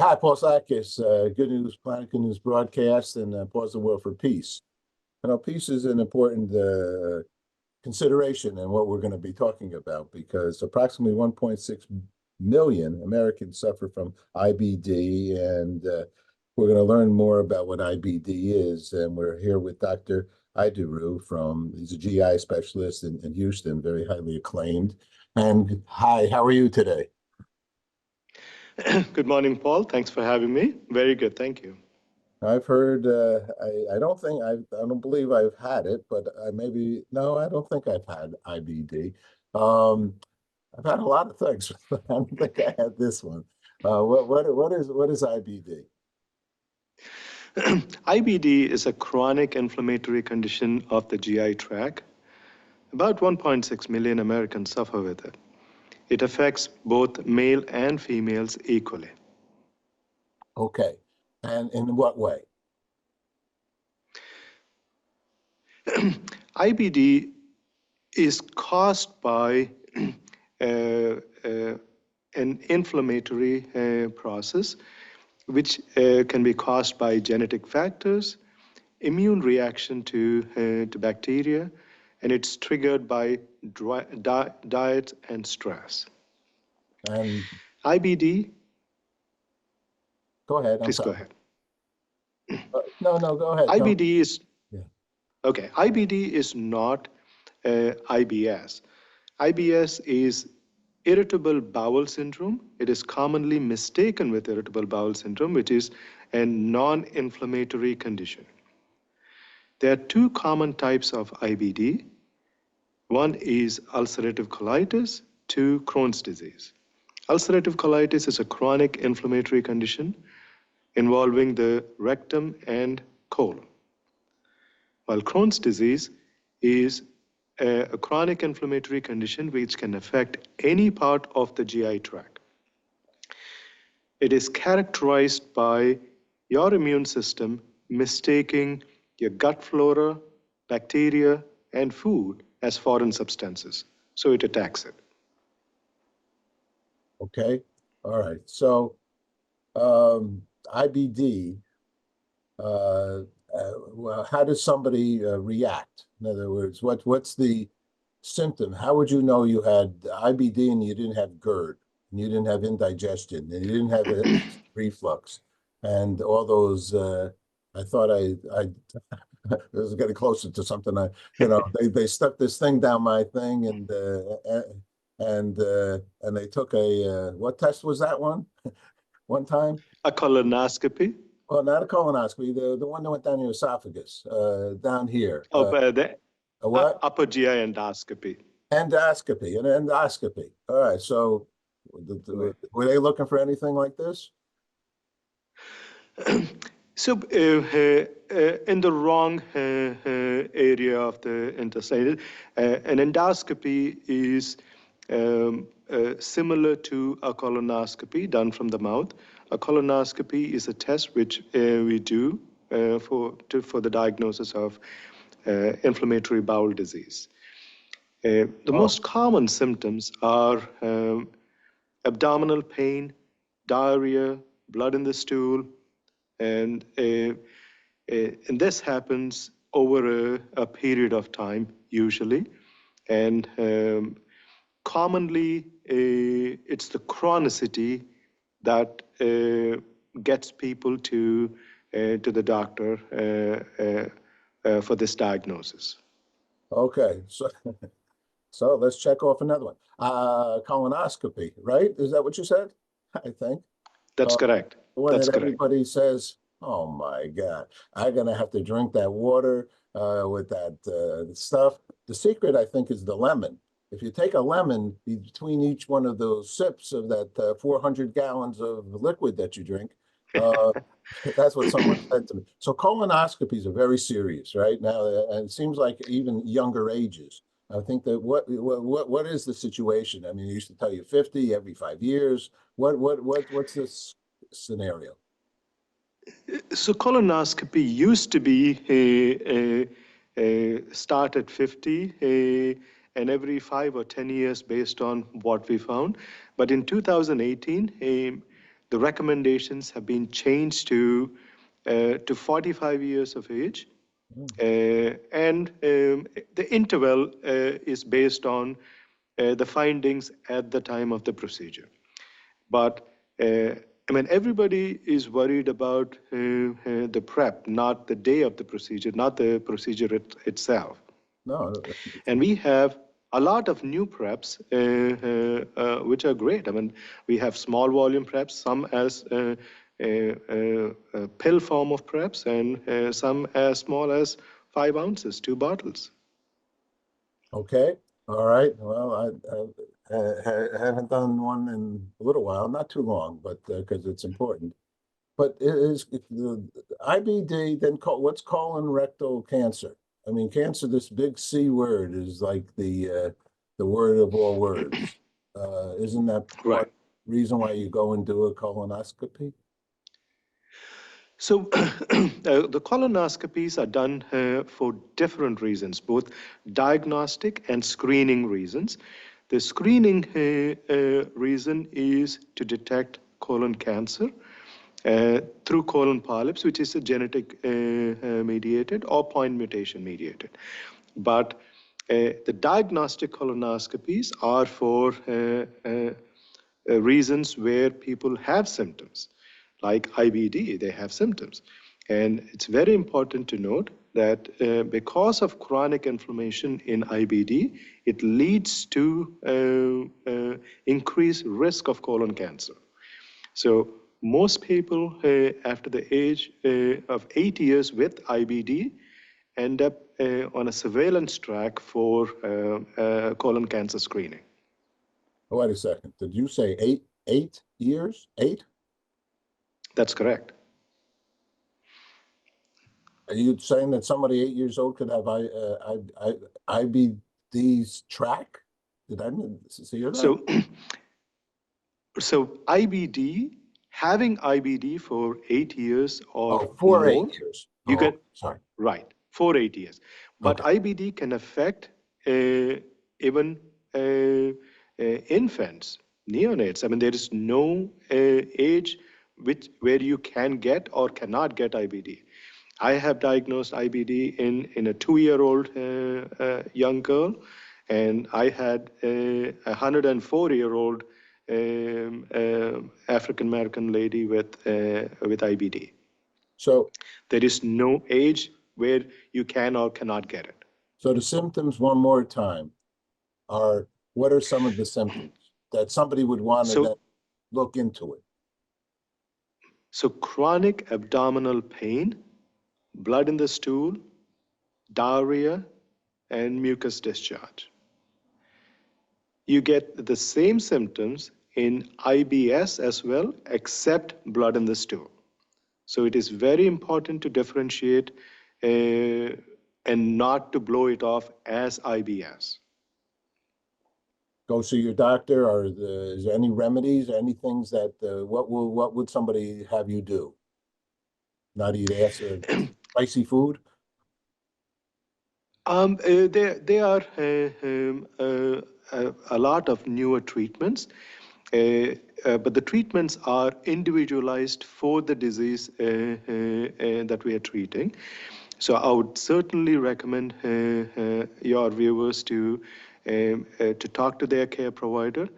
hi, Paul Sakis. Good News Planet, Good News Broadcast, and Pause the World for Peace. Peace is an important consideration in what we're going to be talking about because approximately 1.6 million Americans suffer from IBD, and we're going to learn more about what IBD is. And we're here with Dr. Iduru he's a GI specialist in Houston, very highly acclaimed. And hi, how are you today? Good morning, Paul. Thanks for having me. Very good, thank you. I've heard. I don't believe I've had it, but I don't think I've had IBD. I've had a lot of things, but I don't think I had this one. What is IBD? IBD is a chronic inflammatory condition of the GI tract. About 1.6 million Americans suffer with it. It affects both male and females equally. Okay, and in what way? IBD is caused by an inflammatory process, which can be caused by genetic factors, immune reaction to bacteria, and it's triggered by diet and stress. And IBD. Go ahead. Please go ahead. No, go ahead. IBD is okay. IBD is not IBS. IBS is irritable bowel syndrome. It is commonly mistaken with irritable bowel syndrome, which is a non-inflammatory condition. There are two common types of IBD. One is ulcerative colitis, two, Crohn's disease. Ulcerative colitis is a chronic inflammatory condition involving the rectum and colon, while Crohn's disease is a chronic inflammatory condition which can affect any part of the GI tract. It is characterized by your immune system mistaking your gut flora, bacteria, and food as foreign substances, so it attacks it. Okay, all right. So IBD, well, how does somebody react? In other words, what's the symptom? How would you know you had IBD and you didn't have GERD, and you didn't have indigestion, and you didn't have reflux, and all those? I thought I this is getting closer to something. They stuck this thing down my thing, and they took a what test was that one? One time? A colonoscopy. Well, not a colonoscopy, the one that went down your esophagus, down here. The what? Upper GI endoscopy. Endoscopy, an endoscopy. All right, so were they looking for anything like this? So in the wrong area of the intestine, an endoscopy is similar to a colonoscopy done from the mouth. A colonoscopy is a test which we do for the diagnosis of inflammatory bowel disease. The most common symptoms are abdominal pain, diarrhea, blood in the stool, and this happens over a period of time usually, and commonly it's the chronicity that gets people to the doctor for this diagnosis. Okay, so let's check off another one. Colonoscopy, right? Is that what you said? I think. That's correct. That's correct. Everybody says, "Oh my God, I'm gonna have to drink that water with that stuff." The secret, I think, is the lemon. If you take a lemon between each one of those sips of that 400 gallons of liquid that you drink, that's what someone said to me. So colonoscopies are very serious right now, and it seems like even younger ages. I think that what is the situation? I mean, they used to tell you 50 every 5 years. What's this scenario? So colonoscopy used to be start at 50 and every 5 or 10 years based on what we found. But in 2018, the recommendations have been changed to 45 years of age. And the interval is based on the findings at the time of the procedure. But I mean, everybody is worried about the prep, not the day of the procedure, not the procedure itself. No. And we have a lot of new preps, which are great. I mean, we have small volume preps, some as a pill form of preps, and some as small as 5 ounces, 2 bottles. Okay. All right. Well, I haven't done one in a little while, not too long, but because it's important. But is the IBD then what's colon rectal cancer? I mean, cancer, this big C word is like the word of all words. Isn't that Right. reason why you go and do a colonoscopy? So the colonoscopies are done for different reasons, both diagnostic and screening reasons. The screening reason is to detect colon cancer through colon polyps, which is a genetic mediated or point mutation mediated. But the diagnostic colonoscopies are for reasons where people have symptoms, like IBD, they have symptoms. And it's very important to note that because of chronic inflammation in IBD, it leads to increased risk of colon cancer. So most people after the age of 8 years with IBD end up on a surveillance track for colon cancer screening. Oh, wait a second. Did you say 8 years? 8? That's correct. Are you saying that somebody 8 years old could have IBD's track? Did I see that? So IBD, having IBD for 8 years or for more, 8 years. you can, sorry. right, for 8 years. But Okay. IBD can affect even infants, neonates. I mean, there is no age where you can get or cannot get IBD. I have diagnosed IBD in a 2-year-old young girl, and I had a 104-year-old African American lady with IBD. So there is no age where you can or cannot get it. So the symptoms, one more time, are what are some of the symptoms that somebody would want to then look into it? So chronic abdominal pain, blood in the stool, diarrhea, and mucus discharge. You get the same symptoms in IBS as well, except blood in the stool. So it is very important to differentiate and not to blow it off as IBS. Go see your doctor, or is there any remedies, any things that, what would somebody have you do? Not eat spicy food? There are a lot of newer treatments, but the treatments are individualized for the disease that we are treating. So I would certainly recommend your viewers to talk to their care provider.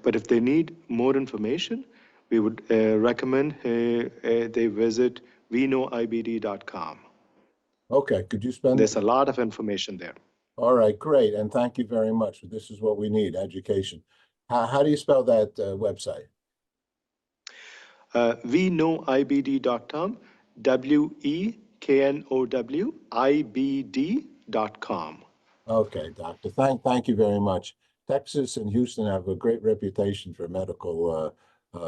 But if they need more information, we would recommend they visit weknowibd.com. Okay, could you spend? There's a lot of information there. All right, great, and thank you very much. This is what we need, education. How do you spell that website? weknowibd.com, weknowibd.com. Okay, doctor. Thank you very much. Texas and Houston have a great reputation for medical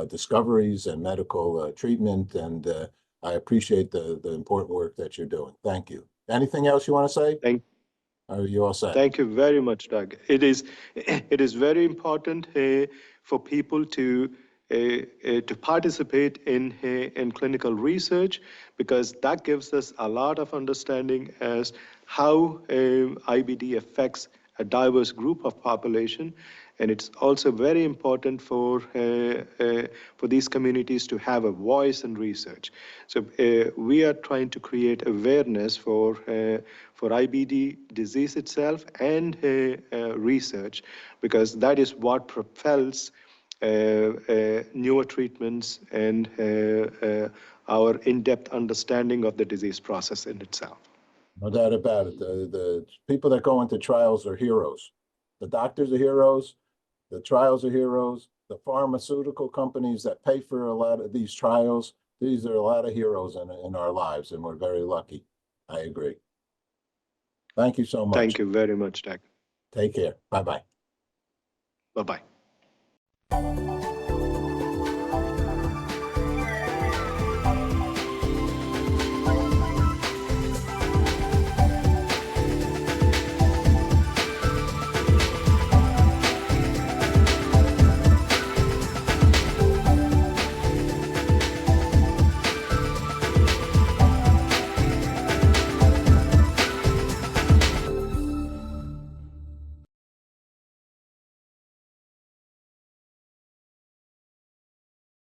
discoveries and medical treatment, and I appreciate the important work that you're doing. Thank you. Anything else you want to say? Are you all set? Thank you very much, Doug. It is very important for people to participate in clinical research, because that gives us a lot of understanding as how IBD affects a diverse group of population, And it's also very important for these communities to have a voice in research. So we are trying to create awareness for IBD disease itself and research, because that is what propels newer treatments and our in-depth understanding of the disease process in itself. No doubt about it. The people that go into trials are heroes. The doctors are heroes. The trials are heroes. The pharmaceutical companies that pay for a lot of these trials, these are a lot of heroes in our lives, and we're very lucky. I agree. Thank you so much. Thank you very much, Doug. Take care. Bye-bye. Bye-bye.